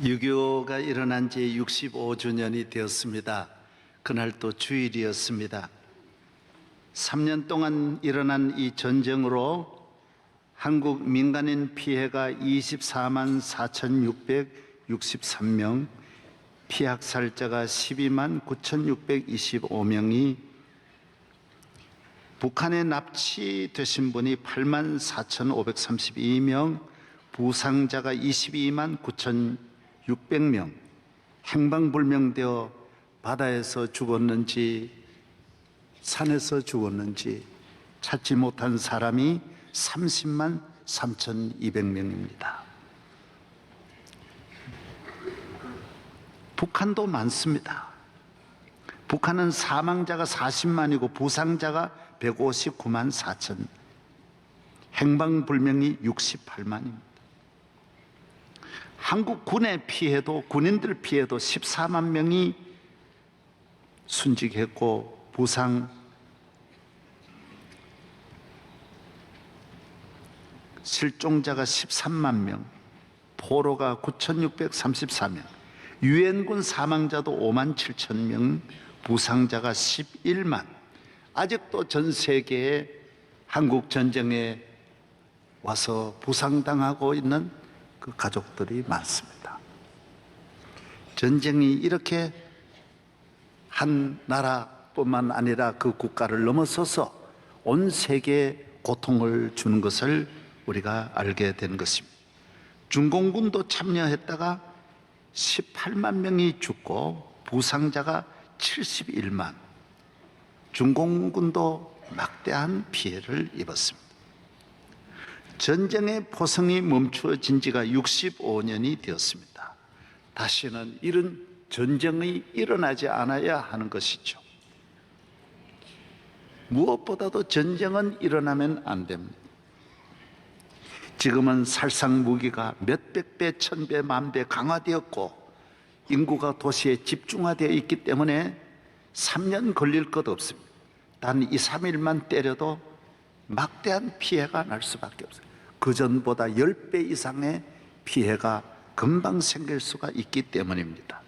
6.25가 일어난 지 65주년이 되었습니다. 그날 또 주일이었습니다. 3년 동안 일어난 이 전쟁으로 한국 민간인 피해가 24만 4,663명, 피학살자가 12만 9,625명이, 북한에 납치되신 분이 8만 4,532명, 부상자가 22만 9,600명, 행방불명되어 바다에서 죽었는지 산에서 죽었는지 찾지 못한 사람이 30만 3,200명입니다. 북한도 많습니다. 북한은 사망자가 40만이고 부상자가 159만 4천, 행방불명이 68만입니다. 한국 군의 피해도, 군인들 피해도 14만 명이 순직했고, 부상 실종자가 13만 명, 포로가 9,634명, 유엔군 사망자도 5만 7천 명, 부상자가 11만. 아직도 전 세계에 한국 전쟁에 와서 부상당하고 있는 그 가족들이 많습니다. 전쟁이 이렇게 한 나라뿐만 아니라 그 국가를 넘어서서 온 세계에 고통을 주는 것을 우리가 알게 된 것입니다. 중공군도 참여했다가 18만 명이 죽고 부상자가 71만. 중공군도 막대한 피해를 입었습니다. 전쟁의 포성이 멈추어진 지가 65년이 되었습니다. 다시는 이런 전쟁이 일어나지 않아야 하는 것이죠. 무엇보다도 전쟁은 일어나면 안 됩니다. 지금은 살상 무기가 몇백 배, 천배, 만배 강화되었고 인구가 도시에 집중화되어 있기 때문에 3년 걸릴 것 없습니다. 단 2, 3일만 때려도 막대한 피해가 날 수밖에 없어요. 그전보다 10배 이상의 피해가 금방 생길 수가 있기 때문입니다.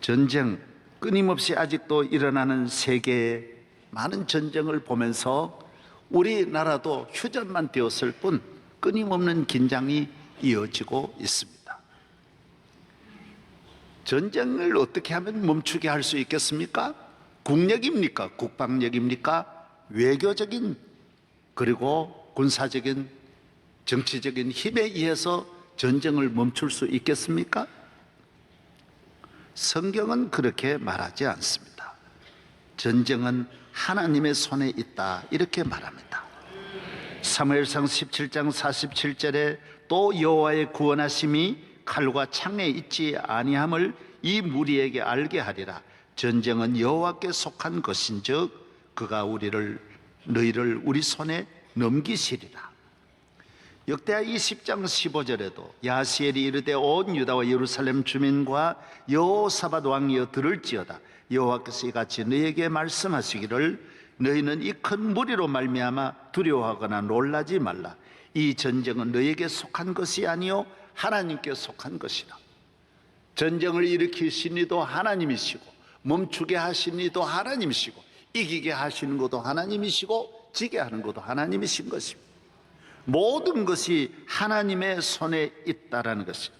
전쟁, 끊임없이 아직도 일어나는 세계의 많은 전쟁을 보면서 우리나라도 휴전만 되었을 뿐 끊임없는 긴장이 이어지고 있습니다. 전쟁을 어떻게 하면 멈추게 할 수 있겠습니까? 국력입니까? 국방력입니까? 외교적인 그리고 군사적인 정치적인 힘에 의해서 전쟁을 멈출 수 있겠습니까? 성경은 그렇게 말하지 않습니다. 전쟁은 하나님의 손에 있다, 이렇게 말합니다. 사무엘상 17장 47절에 또 여호와의 구원하심이 칼과 창에 있지 아니함을 이 무리에게 알게 하리라. 전쟁은 여호와께 속한 것인즉 그가 너희를 우리 손에 넘기시리라. 역대하 20장 15절에도 야시엘이 이르되 온 유다와 예루살렘 주민과 여호사밧 왕이여 들을지어다. 여호와께서 이같이 너희에게 말씀하시기를 너희는 이 큰 무리로 말미암아 두려워하거나 놀라지 말라. 이 전쟁은 너희에게 속한 것이 아니요 하나님께 속한 것이라. 전쟁을 일으키신 이도 하나님이시고 멈추게 하신 이도 하나님이시고 이기게 하시는 것도 하나님이시고 지게 하는 것도 하나님이신 것입니다. 모든 것이 하나님의 손에 있다라는 것이,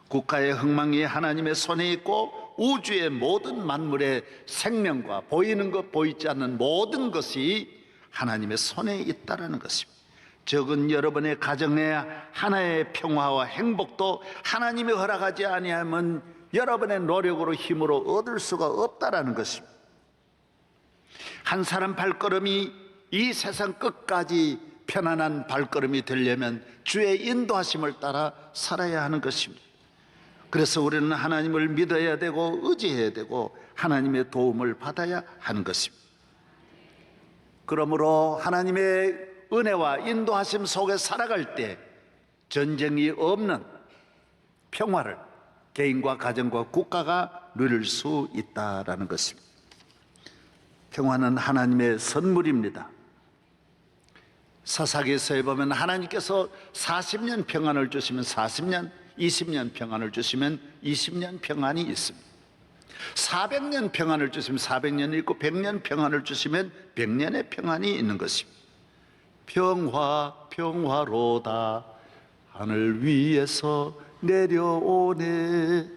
국가의 흥망이 하나님의 손에 있고 우주의 모든 만물의 생명과 보이는 것 보이지 않는 모든 것이 하나님의 손에 있다라는 것입니다. 적은 여러분의 가정의 하나의 평화와 행복도 하나님이 허락하지 아니하면 여러분의 노력으로 힘으로 얻을 수가 없다라는 것입니다. 한 사람 발걸음이 이 세상 끝까지 편안한 발걸음이 되려면 주의 인도하심을 따라 살아야 하는 것입니다. 그래서 우리는 하나님을 믿어야 되고 의지해야 되고 하나님의 도움을 받아야 하는 것입니다. 그러므로 하나님의 은혜와 인도하심 속에 살아갈 때 전쟁이 없는 평화를 개인과 가정과 국가가 누릴 수 있다라는 것입니다. 평화는 하나님의 선물입니다. 사사기서에 보면 하나님께서 40년 평안을 주시면 40년, 20년 평안을 주시면 20년 평안이 있습니다. 400년 평안을 주시면 400년이 있고 100년 평안을 주시면 100년의 평안이 있는 것입니다. 평화 평화로다 하늘 위에서 내려오네.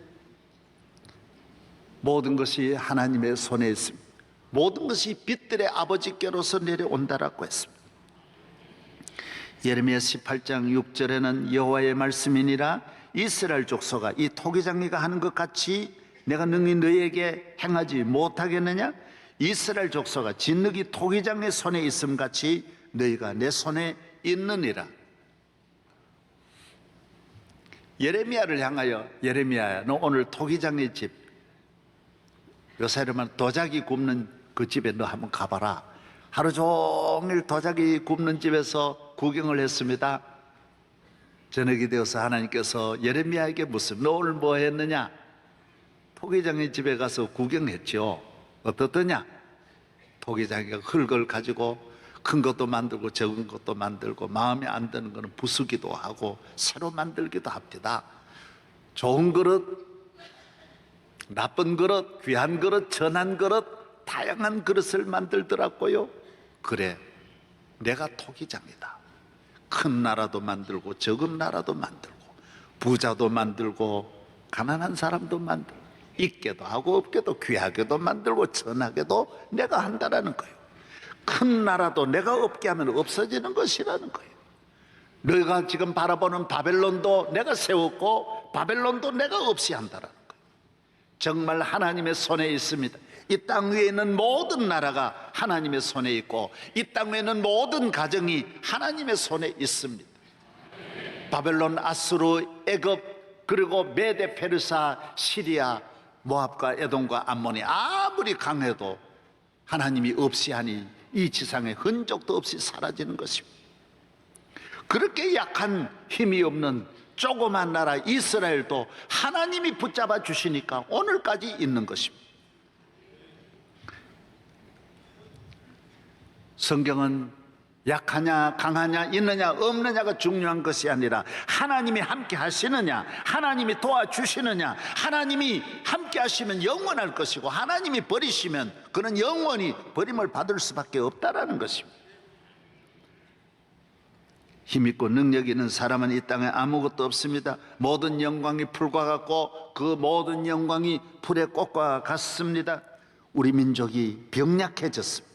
모든 것이 하나님의 손에 있습니다. 모든 것이 빛들의 아버지께로서 내려온다라고 했습니다. 예레미야 18장 6절에는 여호와의 말씀이니라 이스라엘 족속아 이 토기장이가 하는 것 같이 내가 능히 너희에게 행하지 못하겠느냐? 이스라엘 족속아 진흙이 토기장의 손에 있음 같이 너희가 내 손에 있느니라. 예레미야를 향하여 예레미야야 너 오늘 토기장의 집 요새로 말하면 도자기 굽는 그 집에 너 한번 가봐라. 하루 종일 도자기 굽는 집에서 구경을 했습니다. 저녁이 되어서 하나님께서 예레미야에게 무슨 너 오늘 뭐 했느냐? 토기장의 집에 가서 구경했죠. 어떻더냐? 토기장이가 흙을 가지고 큰 것도 만들고 적은 것도 만들고 마음에 안 드는 것은 부수기도 하고 새로 만들기도 합니다. 좋은 그릇, 나쁜 그릇, 귀한 그릇, 전한 그릇, 다양한 그릇을 만들더라고요. 그래, 내가 토기장이다. 큰 나라도 만들고 적은 나라도 만들고 부자도 만들고 가난한 사람도 만들고 있게도 하고 없게도 귀하게도 만들고 전하게도 내가 한다라는 거예요. 큰 나라도 내가 없게 하면 없어지는 것이라는 거예요. 너희가 지금 바라보는 바벨론도 내가 세웠고 바벨론도 내가 없이 한다라는 거예요. 정말 하나님의 손에 있습니다. 이 땅 위에 있는 모든 나라가 하나님의 손에 있고 이 땅 위에 있는 모든 가정이 하나님의 손에 있습니다. 바벨론, 아수르, 애굽, 그리고 메데, 페르사, 시리아, 모압과 에돔과 암몬이 아무리 강해도 하나님이 없이 하니 이 지상에 흔적도 없이 사라지는 것입니다. 그렇게 약한 힘이 없는 조그만 나라 이스라엘도 하나님이 붙잡아 주시니까 오늘까지 있는 것입니다. 성경은 약하냐 강하냐 있느냐 없느냐가 중요한 것이 아니라 하나님이 함께 하시느냐 하나님이 도와주시느냐 하나님이 함께 하시면 영원할 것이고 하나님이 버리시면 그는 영원히 버림을 받을 수밖에 없다라는 것입니다. 힘있고 능력 있는 사람은 이 땅에 아무것도 없습니다. 모든 영광이 풀과 같고 그 모든 영광이 풀의 꽃과 같습니다. 우리 민족이 병약해졌습니다.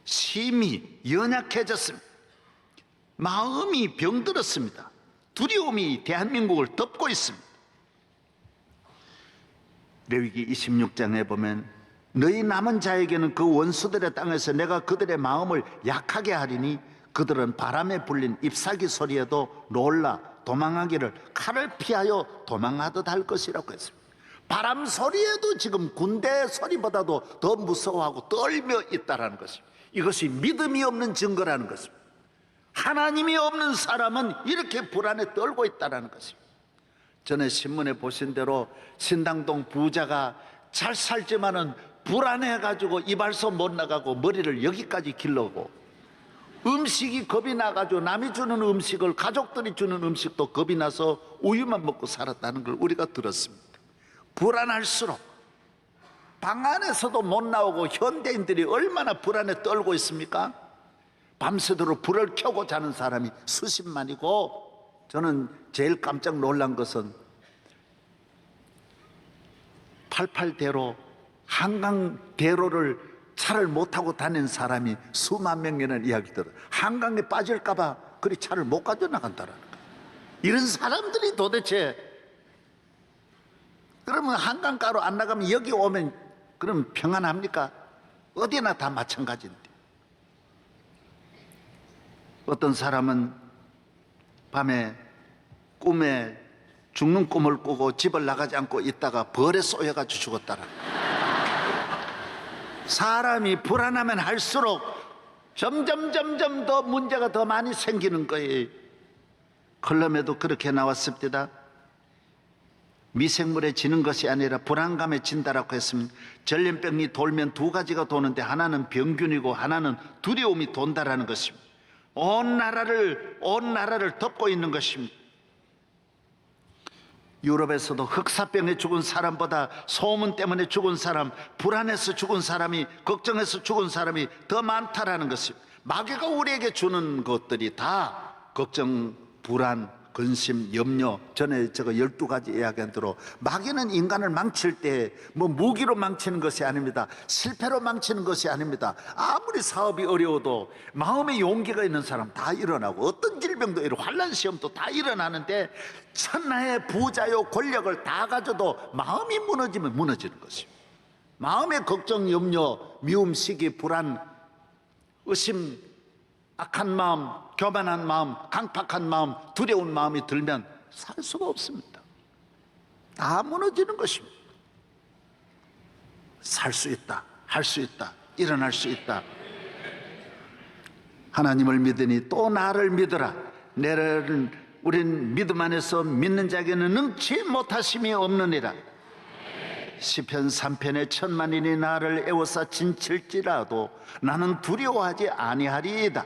심히 연약해졌습니다. 마음이 병들었습니다. 두려움이 대한민국을 덮고 있습니다. 레위기 26장에 보면 너희 남은 자에게는 그 원수들의 땅에서 내가 그들의 마음을 약하게 하리니 그들은 바람에 불린 잎사귀 소리에도 놀라 도망하기를 칼을 피하여 도망하듯 할 것이라고 했습니다. 바람 소리에도 지금 군대 소리보다도 더 무서워하고 떨며 있다는 것입니다. 이것이 믿음이 없는 증거라는 것입니다. 하나님이 없는 사람은 이렇게 불안에 떨고 있다는 것입니다. 전에 신문에 보신 대로 신당동 부자가 잘 살지만은 불안해가지고 이발소 못 나가고 머리를 여기까지 길러고 음식이 겁이 나가지고 남이 주는 음식을 가족들이 주는 음식도 겁이 나서 우유만 먹고 살았다는 걸 우리가 들었습니다. 불안할수록 방 안에서도 못 나오고 현대인들이 얼마나 불안에 떨고 있습니까? 밤새도록 불을 켜고 자는 사람이 수십만이고 저는 제일 깜짝 놀란 것은 88대로 한강대로를 차를 못 타고 다니는 사람이 수만 명이라는 이야기 들어요. 한강에 빠질까 봐 그리 차를 못 가져 나간다라는 거예요. 이런 사람들이 도대체 그러면 한강가로 안 나가면 여기 오면 그럼 평안합니까? 어디나 다 마찬가지인데. 어떤 사람은 밤에 꿈에 죽는 꿈을 꾸고 집을 나가지 않고 있다가 벌에 쏘여가지고 죽었다라. 사람이 불안하면 할수록 점점 더 문제가 더 많이 생기는 거예요. 컬럼에도 그렇게 나왔습니다. 미생물에 지는 것이 아니라 불안감에 진다라고 했습니다. 전염병이 돌면 두 가지가 도는데 하나는 병균이고 하나는 두려움이 돈다라는 것입니다. 온 나라를 덮고 있는 것입니다. 유럽에서도 흑사병에 죽은 사람보다 소문 때문에 죽은 사람, 불안해서 죽은 사람이, 걱정해서 죽은 사람이 더 많다라는 것입니다. 마귀가 우리에게 주는 것들이 다 걱정, 불안, 근심, 염려. 전에 제가 12가지 이야기한 대로 마귀는 인간을 망칠 때 뭐 무기로 망치는 것이 아닙니다. 실패로 망치는 것이 아닙니다. 아무리 사업이 어려워도 마음의 용기가 있는 사람 다 일어나고, 어떤 질병도 이런 환난 시험도 다 일어나는데, 천하의 부자요 권력을 다 가져도 마음이 무너지면 무너지는 것입니다. 마음의 걱정, 염려, 미움, 시기, 불안, 의심, 악한 마음, 교만한 마음, 강팍한 마음, 두려운 마음이 들면 살 수가 없습니다. 다 무너지는 것입니다. 살 수 있다, 할 수 있다, 일어날 수 있다. 하나님을 믿으니 또 나를 믿으라. 내를 우린 믿음 안에서 믿는 자에게는 능치 못하심이 없느니라. 시편 3편에 천만인이 나를 애워싸 진칠지라도 나는 두려워하지 아니하리이다.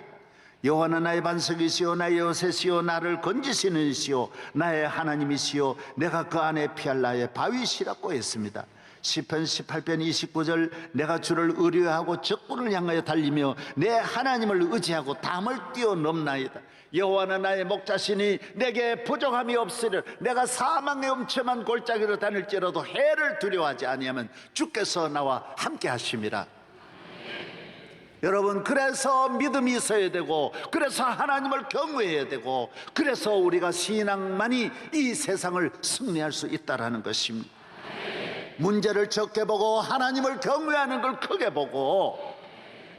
여호와는 나의 반석이시오 나의 요새시오 나를 건지시는 이시오 나의 하나님이시오 내가 그 안에 피할 나의 바위시라고 했습니다. 시편 18편 29절 내가 주를 의뢰하고 적군을 향하여 달리며 내 하나님을 의지하고 담을 뛰어넘나이다. 여호와는 나의 목자시니 내게 부족함이 없으리라. 내가 사망의 엄청난 골짜기로 다닐지라도 해를 두려워하지 아니하면 주께서 나와 함께 하심이라. 여러분, 그래서 믿음이 있어야 되고, 그래서 하나님을 경외해야 되고, 그래서 우리가 신앙만이 이 세상을 승리할 수 있다는 것입니다. 문제를 적게 보고 하나님을 경외하는 걸 크게 보고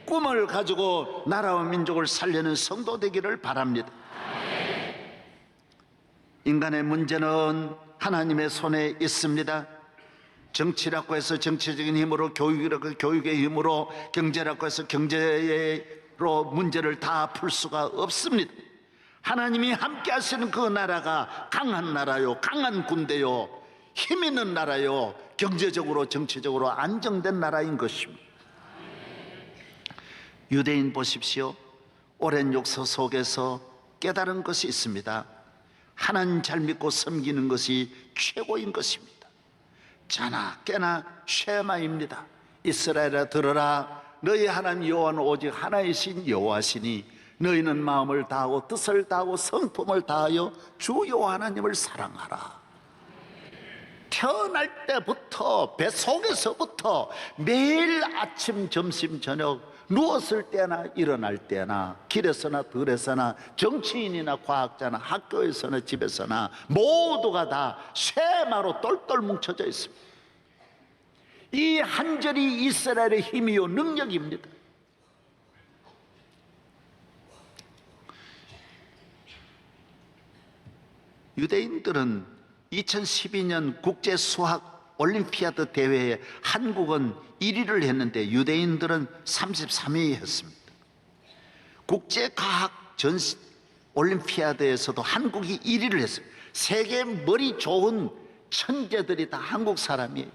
꿈을 가지고 나라와 민족을 살리는 성도 되기를 바랍니다. 인간의 문제는 하나님의 손에 있습니다. 정치라고 해서 정치적인 힘으로, 교육이라고 해서 교육의 힘으로, 경제라고 해서 경제로 문제를 다 풀 수가 없습니다. 하나님이 함께 하시는 그 나라가 강한 나라요, 강한 군대요, 힘 있는 나라요, 경제적으로 정치적으로 안정된 나라인 것입니다. 유대인 보십시오. 오랜 역사 속에서 깨달은 것이 있습니다. 하나님 잘 믿고 섬기는 것이 최고인 것입니다. 자나 깨나 쉐마입니다. 이스라엘아 들으라. 너희 하나님 여호와는 오직 하나이신 여호와시니 너희는 마음을 다하고 뜻을 다하고 성품을 다하여 주 여호와 하나님을 사랑하라. 태어날 때부터 뱃속에서부터 매일 아침 점심 저녁 누웠을 때나 일어날 때나 길에서나 들에서나 정치인이나 과학자나 학교에서나 집에서나 모두가 다 쉐마로 똘똘 뭉쳐져 있습니다. 이 한 절이 이스라엘의 힘이요 능력입니다. 유대인들은 2012년 국제수학 올림피아드 대회에 한국은 1위를 했는데 유대인들은 33위 했습니다. 국제과학 올림피아드에서도 한국이 1위를 했어요. 세계 머리 좋은 천재들이 다 한국 사람이에요.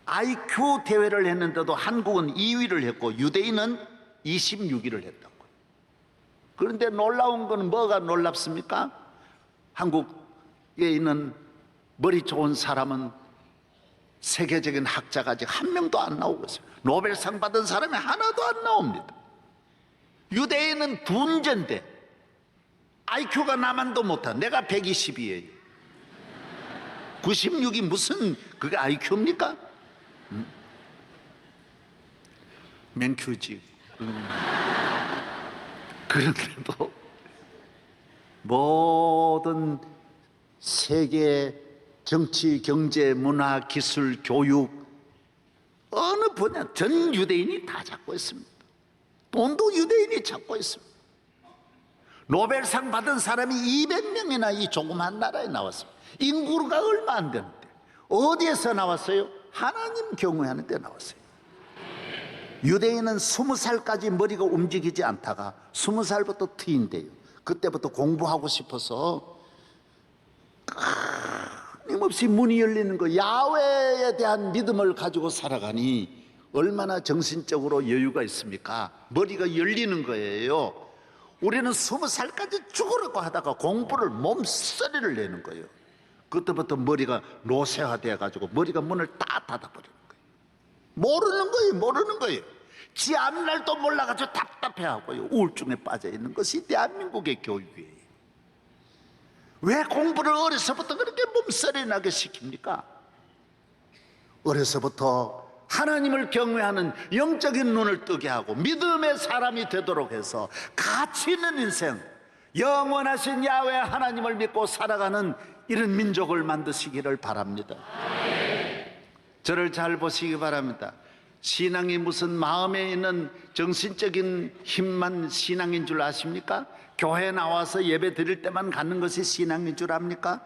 IQ 대회를 했는데도 한국은 2위를 했고 유대인은 26위를 했다고. 그런데 놀라운 건 뭐가 놀랍습니까? 한국에 있는 머리 좋은 사람은 세계적인 학자가 아직 한 명도 안 나오고 있어요. 노벨상 받은 사람이 하나도 안 나옵니다. 유대인은 둔전데 IQ가 나만도 못한, 내가 120이에요 96이 무슨 그게 IQ입니까? 맹큐지. 그런데도 모든 세계 정치, 경제, 문화, 기술, 교육 어느 분야 전 유대인이 다 잡고 있습니다. 돈도 유대인이 잡고 있습니다. 노벨상 받은 사람이 200명이나 이 조그만 나라에 나왔습니다. 인구가 얼마 안 되는데 어디에서 나왔어요? 하나님 경외하는 데 나왔어요. 유대인은 20살까지 머리가 움직이지 않다가 20살부터 트인대요. 그때부터 공부하고 싶어서 끊임없이 문이 열리는 거, 야훼에 대한 믿음을 가지고 살아가니 얼마나 정신적으로 여유가 있습니까? 머리가 열리는 거예요. 우리는 20살까지 죽으려고 하다가 공부를 몸서리를 내는 거예요. 그때부터 머리가 노쇠화되어 가지고 머리가 문을 다 닫아버리는 거예요. 모르는 거예요. 지 앞날도 몰라가지고 답답해하고요, 우울증에 빠져 있는 것이 대한민국의 교육이에요. 왜 공부를 어려서부터 그렇게 몸서리 나게 시킵니까? 어려서부터 하나님을 경외하는 영적인 눈을 뜨게 하고 믿음의 사람이 되도록 해서 가치 있는 인생, 영원하신 야훼 하나님을 믿고 살아가는 이런 민족을 만드시기를 바랍니다. 저를 잘 보시기 바랍니다. 신앙이 무슨 마음에 있는 정신적인 힘만 신앙인 줄 아십니까? 교회 나와서 예배 드릴 때만 갖는 것이 신앙인 줄 압니까?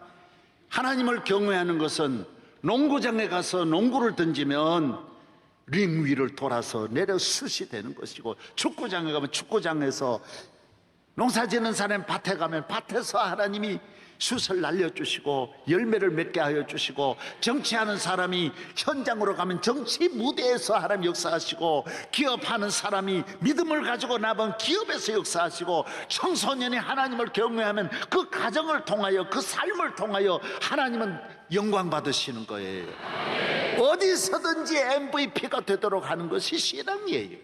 하나님을 경외하는 것은 농구장에 가서 농구를 던지면 링 위를 돌아서 내려 슛이 되는 것이고, 축구장에 가면 축구장에서 농사짓는 사람 밭에 가면 밭에서 하나님이 슛을 날려주시고 열매를 맺게 하여 주시고, 정치하는 사람이 현장으로 가면 정치 무대에서 하나님 역사하시고, 기업하는 사람이 믿음을 가지고 나면 기업에서 역사하시고, 청소년이 하나님을 경외하면 그 가정을 통하여 그 삶을 통하여 하나님은 영광 받으시는 거예요. 어디서든지 MVP가 되도록 하는 것이 신앙이에요.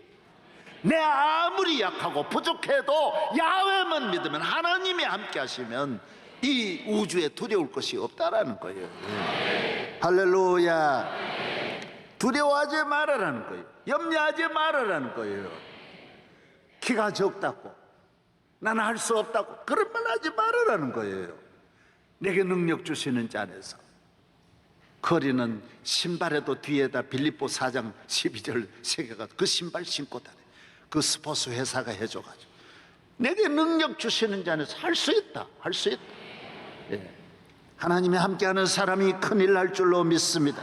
내 아무리 약하고 부족해도 야훼만 믿으면, 하나님이 함께 하시면 이 우주에 두려울 것이 없다라는 거예요. 할렐루야. 두려워하지 말아라는 거예요. 염려하지 말아라는 거예요. 키가 적다고, 나는 할 수 없다고, 그런 말 하지 말아라는 거예요. 내게 능력 주시는 자 안에서. 커리는 신발에도 뒤에다 빌립보 4장 12절 새겨가지고 그 신발 신고 다녀. 그 스포츠 회사가 해줘가지고 내게 능력 주시는 자 안에서 할 수 있다, 할 수 있다. 예. 하나님이 함께하는 사람이 큰일 날 줄로 믿습니다.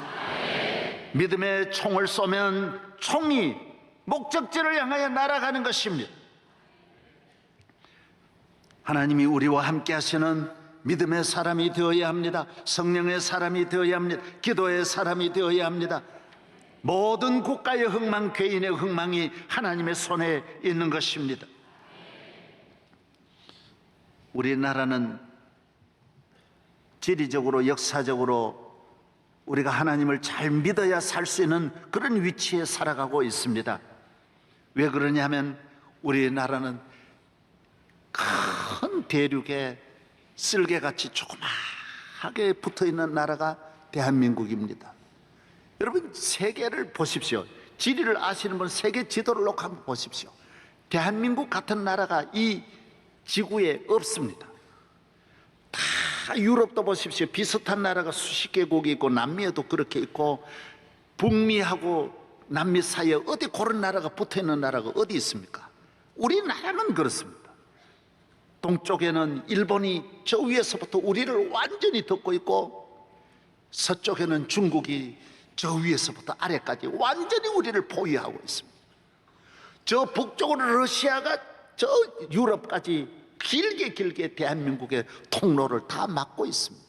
믿음의 총을 쏘면 총이 목적지를 향하여 날아가는 것입니다. 하나님이 우리와 함께 하시는 믿음의 사람이 되어야 합니다. 성령의 사람이 되어야 합니다. 기도의 사람이 되어야 합니다. 모든 국가의 흥망, 개인의 흥망이 하나님의 손에 있는 것입니다. 우리나라는 지리적으로, 역사적으로 우리가 하나님을 잘 믿어야 살 수 있는 그런 위치에 살아가고 있습니다. 왜 그러냐면 우리나라는 큰 대륙에 쓸개같이 조그마하게 붙어있는 나라가 대한민국입니다. 여러분, 세계를 보십시오. 지리를 아시는 분 세계 지도를 놓고 한번 보십시오. 대한민국 같은 나라가 이 지구에 없습니다. 다 유럽도 보십시오. 비슷한 나라가 수십 개국이 있고, 남미에도 그렇게 있고, 북미하고 남미 사이에 어디 그런 나라가 붙어있는 나라가 어디 있습니까? 우리나라는 그렇습니다. 동쪽에는 일본이 저 위에서부터 우리를 완전히 덮고 있고, 서쪽에는 중국이 저 위에서부터 아래까지 완전히 우리를 포위하고 있습니다. 저 북쪽으로 러시아가 저 유럽까지 길게 대한민국의 통로를 다 막고 있습니다.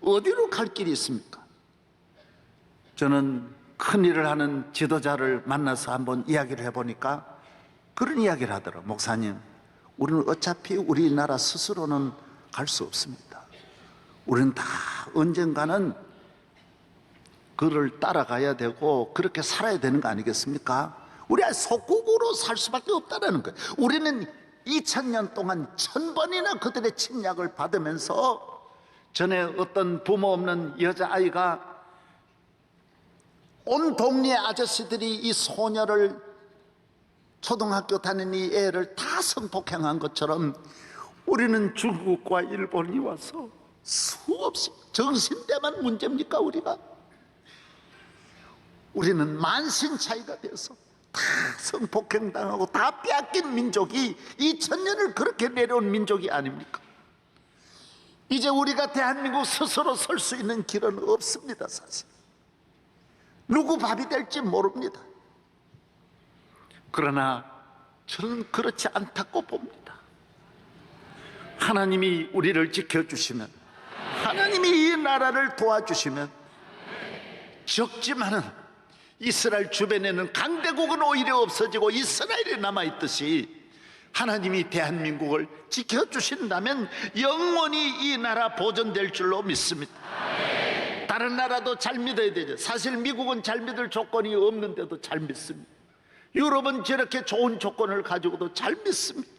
어디로 갈 길이 있습니까? 저는 큰일을 하는 지도자를 만나서 한번 이야기를 해보니까 그런 이야기를 하더라고요. 목사님, 우리는 어차피 우리나라 스스로는 갈 수 없습니다. 우리는 다 언젠가는 그를 따라가야 되고 그렇게 살아야 되는 거 아니겠습니까? 우리 속국으로 살 수밖에 없다는 거예요. 우리는 2000년 동안 1000번이나 그들의 침략을 받으면서, 전에 어떤 부모 없는 여자아이가 온 동네 아저씨들이 이 소녀를, 초등학교 다니는 이 애를 다 성폭행한 것처럼 우리는 중국과 일본이 와서 수없이, 정신대만 문제입니까 우리가? 우리는 만신 차이가 돼서 다 성폭행당하고 다 빼앗긴 민족이 2000년을 그렇게 내려온 민족이 아닙니까? 이제 우리가 대한민국 스스로 설 수 있는 길은 없습니다. 사실 누구 밥이 될지 모릅니다. 그러나 저는 그렇지 않다고 봅니다. 하나님이 우리를 지켜주시면, 하나님이 이 나라를 도와주시면, 적지만은 이스라엘 주변에는 강대국은 오히려 없어지고 이스라엘이 남아있듯이 하나님이 대한민국을 지켜주신다면 영원히 이 나라 보존될 줄로 믿습니다. 다른 나라도 잘 믿어야 되죠. 사실 미국은 잘 믿을 조건이 없는데도 잘 믿습니다. 유럽은 저렇게 좋은 조건을 가지고도 잘 믿습니다.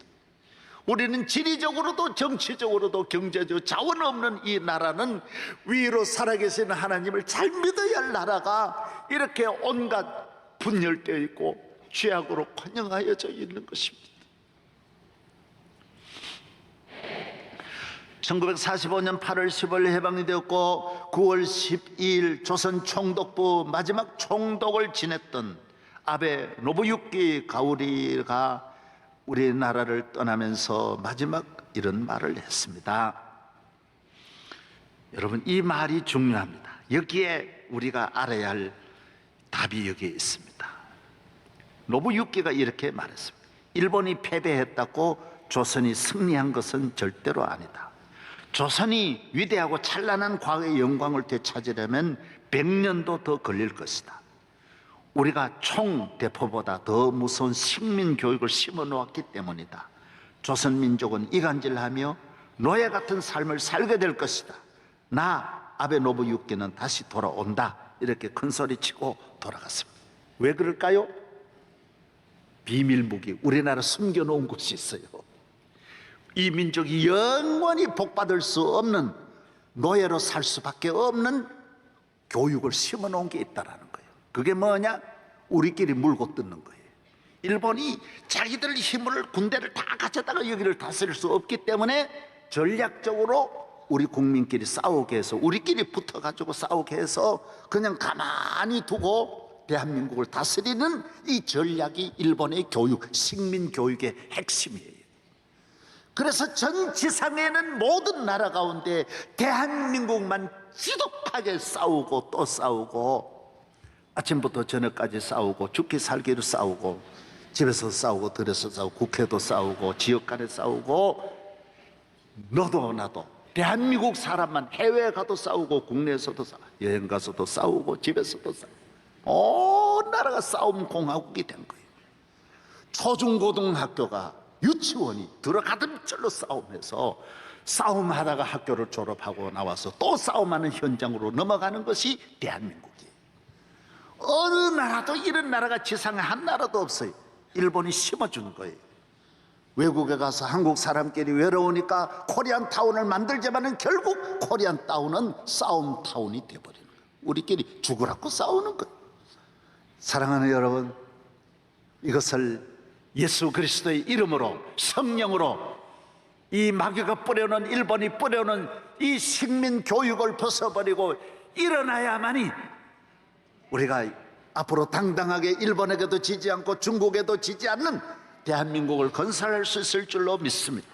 우리는 지리적으로도 정치적으로도 경제적 자원 없는 이 나라는 위로 살아계시는 하나님을 잘 믿어야 할 나라가 이렇게 온갖 분열되어 있고 죄악으로 관영하여져 있는 것입니다. 1945년 8월 15일 해방이 되었고 9월 12일 조선 총독부 마지막 총독을 지냈던 아베 노부유키 가오리가 우리나라를 떠나면서 마지막 이런 말을 했습니다. 여러분, 이 말이 중요합니다. 여기에 우리가 알아야 할 답이 여기에 있습니다. 노부유키가 이렇게 말했습니다. 일본이 패배했다고 조선이 승리한 것은 절대로 아니다. 조선이 위대하고 찬란한 과거의 영광을 되찾으려면 100년도 더 걸릴 것이다. 우리가 총대포보다 더 무서운 식민교육을 심어놓았기 때문이다. 조선민족은 이간질하며 노예 같은 삶을 살게 될 것이다. 나 아베 노부유키는 다시 돌아온다. 이렇게 큰소리치고 돌아갔습니다. 왜 그럴까요? 비밀무기, 우리나라 숨겨놓은 곳이 있어요. 이 민족이 영원히 복받을 수 없는, 노예로 살 수밖에 없는 교육을 심어놓은 게 있다라는 거예요. 그게 뭐냐? 우리끼리 물고 뜯는 거예요. 일본이 자기들 힘을, 군대를 다 가져다가 여기를 다스릴 수 없기 때문에 전략적으로 우리 국민끼리 싸우게 해서, 우리끼리 붙어가지고 싸우게 해서 그냥 가만히 두고 대한민국을 다스리는 이 전략이 일본의 교육, 식민교육의 핵심이에요. 그래서 전 지상에는 모든 나라 가운데 대한민국만 지독하게 싸우고 또 싸우고, 아침부터 저녁까지 싸우고, 죽기 살기로 싸우고, 집에서 싸우고 들에서 싸우고, 국회도 싸우고, 지역 간에 싸우고, 너도 나도 대한민국 사람만 해외에 가도 싸우고, 국내에서도 싸우고, 여행 가서도 싸우고, 집에서도 싸우고, 온 나라가 싸움 공화국이 된 거예요. 초중고등학교가, 유치원이 들어가던 절로 싸움해서 싸움하다가 학교를 졸업하고 나와서 또 싸움하는 현장으로 넘어가는 것이 대한민국이에요. 어느 나라도 이런 나라가 지상에 한 나라도 없어요. 일본이 심어준 거예요. 외국에 가서 한국 사람끼리 외로우니까 코리안 타운을 만들자마는 결국 코리안 타운은 싸움 타운이 돼버리는 거예요. 우리끼리 죽으라고 싸우는 거예요. 사랑하는 여러분, 이것을 예수 그리스도의 이름으로, 성령으로 이 마귀가 뿌려놓은, 일본이 뿌려놓은 이 식민 교육을 벗어버리고 일어나야만이 우리가 앞으로 당당하게 일본에게도 지지 않고 중국에도 지지 않는 대한민국을 건설할 수 있을 줄로 믿습니다.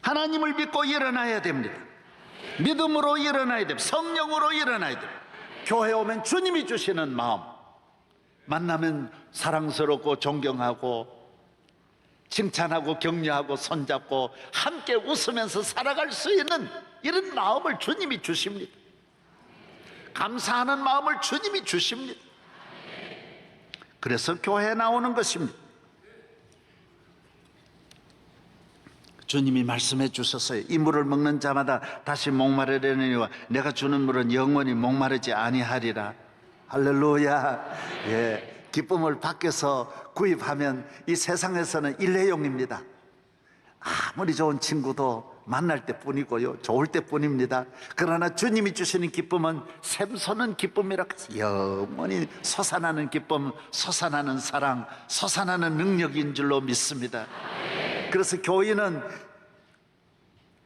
하나님을 믿고 일어나야 됩니다. 믿음으로 일어나야 됩니다. 성령으로 일어나야 됩니다. 교회 오면 주님이 주시는 마음, 만나면 사랑스럽고 존경하고 칭찬하고 격려하고 손잡고 함께 웃으면서 살아갈 수 있는 이런 마음을 주님이 주십니다. 감사하는 마음을 주님이 주십니다. 그래서 교회에 나오는 것입니다. 주님이 말씀해 주셨어요. 이 물을 먹는 자마다 다시 목마르려니와 내가 주는 물은 영원히 목마르지 아니하리라. 할렐루야. 예, 기쁨을 밖에서 구입하면 이 세상에서는 일회용입니다. 아무리 좋은 친구도 만날 때뿐이고요, 좋을 때뿐입니다. 그러나 주님이 주시는 기쁨은 샘솟는 기쁨이라고 해서 영원히 솟아나는 기쁨, 솟아나는 사랑, 솟아나는 능력인 줄로 믿습니다. 그래서 교인은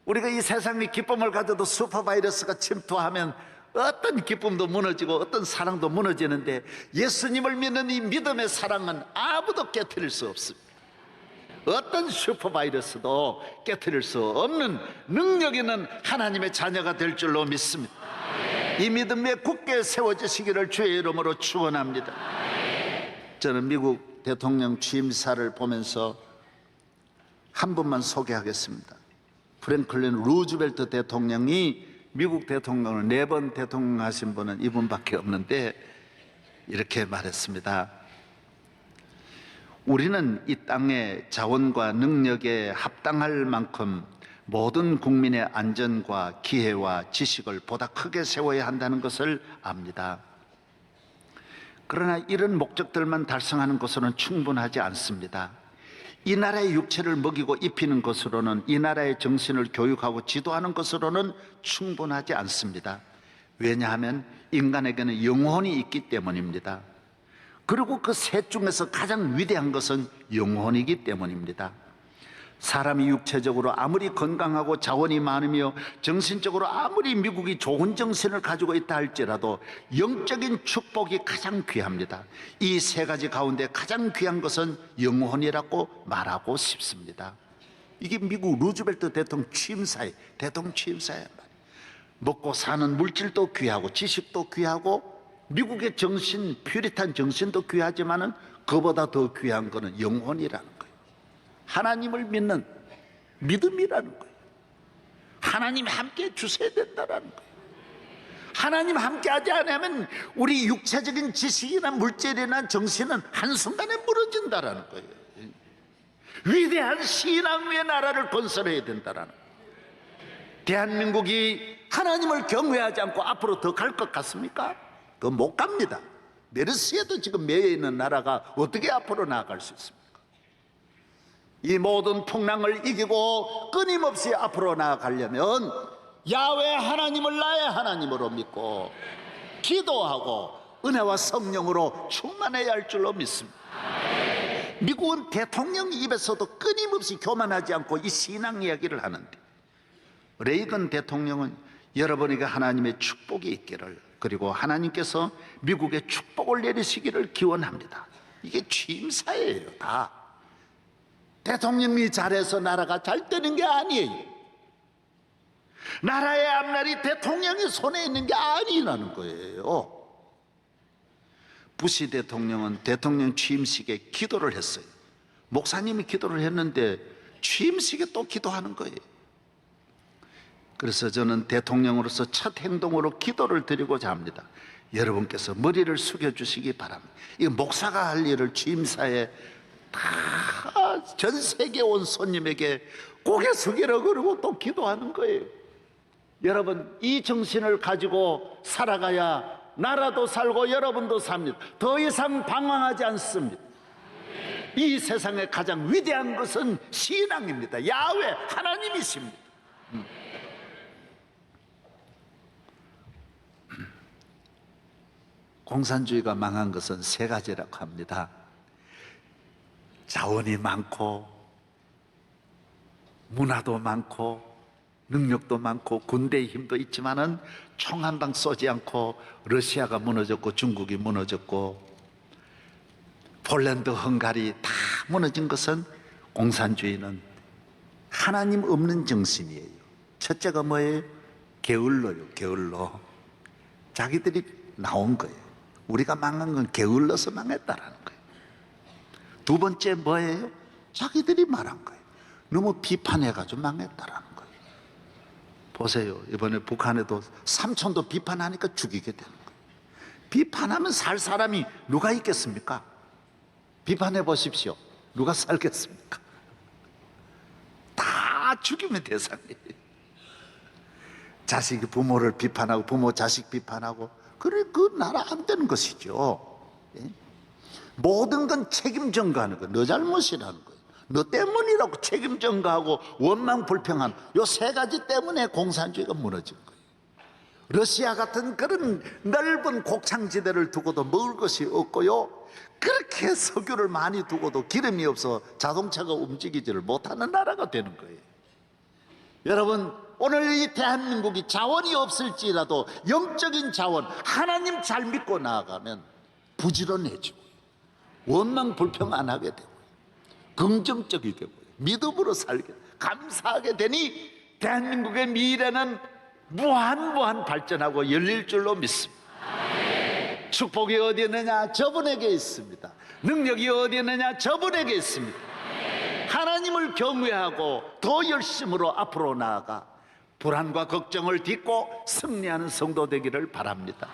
우리가 이 세상의 기쁨을 가져도 슈퍼바이러스가 침투하면 어떤 기쁨도 무너지고 어떤 사랑도 무너지는데, 예수님을 믿는 이 믿음의 사랑은 아무도 깨트릴 수 없습니다. 어떤 슈퍼바이러스도 깨트릴 수 없는 능력 있는 하나님의 자녀가 될 줄로 믿습니다. 이 믿음에 굳게 세워지시기를 주의 이름으로 축원합니다. 저는 미국 대통령 취임사를 보면서 한 분만 소개하겠습니다. 프랭클린 루즈벨트 대통령이 미국 대통령을 4번 대통령 하신 분은 이분밖에 없는데 이렇게 말했습니다. 우리는 이 땅의 자원과 능력에 합당할 만큼 모든 국민의 안전과 기회와 지식을 보다 크게 세워야 한다는 것을 압니다. 그러나 이런 목적들만 달성하는 것으로는 충분하지 않습니다. 이 나라의 육체를 먹이고 입히는 것으로는, 이 나라의 정신을 교육하고 지도하는 것으로는 충분하지 않습니다. 왜냐하면 인간에게는 영혼이 있기 때문입니다. 그리고 그 셋 중에서 가장 위대한 것은 영혼이기 때문입니다. 사람이 육체적으로 아무리 건강하고 자원이 많으며 정신적으로 아무리 미국이 좋은 정신을 가지고 있다 할지라도 영적인 축복이 가장 귀합니다. 이 세 가지 가운데 가장 귀한 것은 영혼이라고 말하고 싶습니다. 이게 미국 루즈벨트 대통령 취임사에, 대통령 취임사에 먹고 사는 물질도 귀하고 지식도 귀하고 미국의 정신, 퓨리탄 정신도 귀하지만은 그보다 더 귀한 것은 영혼이라는 거예요. 하나님을 믿는 믿음이라는 거예요. 하나님 함께 주셔야 된다는 거예요. 하나님 함께 하지 않으면 우리 육체적인 지식이나 물질이나 정신은 한순간에 무너진다는 거예요. 위대한 신앙의 나라를 건설해야 된다는 거예요. 대한민국이 하나님을 경외하지 않고 앞으로 더 갈 것 같습니까? 더 못 갑니다. 메르스에도 지금 매여 있는 나라가 어떻게 앞으로 나아갈 수 있습니까? 이 모든 풍랑을 이기고 끊임없이 앞으로 나아가려면 야훼 하나님을 나의 하나님으로 믿고 기도하고 은혜와 성령으로 충만해야 할 줄로 믿습니다. 미국은 대통령 입에서도 끊임없이 교만하지 않고 이 신앙 이야기를 하는데, 레이건 대통령은 여러분에게 하나님의 축복이 있기를, 그리고 하나님께서 미국에 축복을 내리시기를 기원합니다. 이게 취임사예요. 다 대통령이 잘해서 나라가 잘 되는 게 아니에요. 나라의 앞날이 대통령의 손에 있는 게 아니라는 거예요. 부시 대통령은 대통령 취임식에 기도를 했어요. 목사님이 기도를 했는데 취임식에 또 기도하는 거예요. 그래서 저는 대통령으로서 첫 행동으로 기도를 드리고자 합니다. 여러분께서 머리를 숙여주시기 바랍니다. 이 목사가 할 일을 취임사에 다 전 세계 온 손님에게 고개 숙이라 그러고 또 기도하는 거예요. 여러분, 이 정신을 가지고 살아가야 나라도 살고 여러분도 삽니다. 더 이상 방황하지 않습니다. 이 세상에 가장 위대한 것은 신앙입니다. 야훼 하나님이십니다. 공산주의가 망한 것은 세 가지라고 합니다. 자원이 많고 문화도 많고 능력도 많고 군대의 힘도 있지만은 총 한 방 쏘지 않고 러시아가 무너졌고 중국이 무너졌고 폴란드, 헝가리 다 무너진 것은 공산주의는 하나님 없는 정신이에요. 첫째가 뭐예요? 게을러요. 게을러. 자기들이 나온 거예요. 우리가 망한 건 게을러서 망했다라는 거예요. 두 번째 뭐예요? 자기들이 말한 거예요. 너무 비판해가지고 망했다라는 거예요. 보세요. 이번에 북한에도 삼촌도 비판하니까 죽이게 되는 거예요. 비판하면 살 사람이 누가 있겠습니까? 비판해 보십시오. 누가 살겠습니까? 다 죽이면 대상이에요. 자식이 부모를 비판하고 부모 자식 비판하고, 그래 그 나라 안 되는 것이죠. 예? 모든 건 책임 전가하는 거예요. 너 잘못이라는 거예요. 너 때문이라고 책임 전가하고 원망 불평한 요 세 가지 때문에 공산주의가 무너진 거예요. 러시아 같은 그런 넓은 곡창지대를 두고도 먹을 것이 없고요, 그렇게 석유를 많이 두고도 기름이 없어 자동차가 움직이지를 못하는 나라가 되는 거예요. 여러분, 오늘 이 대한민국이 자원이 없을지라도 영적인 자원, 하나님 잘 믿고 나아가면 부지런해지고 원망 불평 안 하게 되고 긍정적이 되고 믿음으로 살게, 감사하게 되니 대한민국의 미래는 무한 발전하고 열릴 줄로 믿습니다. 축복이 어디 있느냐? 저분에게 있습니다. 능력이 어디 있느냐? 저분에게 있습니다. 하나님을 경외하고 더 열심으로 앞으로 나아가 불안과 걱정을 딛고 승리하는 성도 되기를 바랍니다.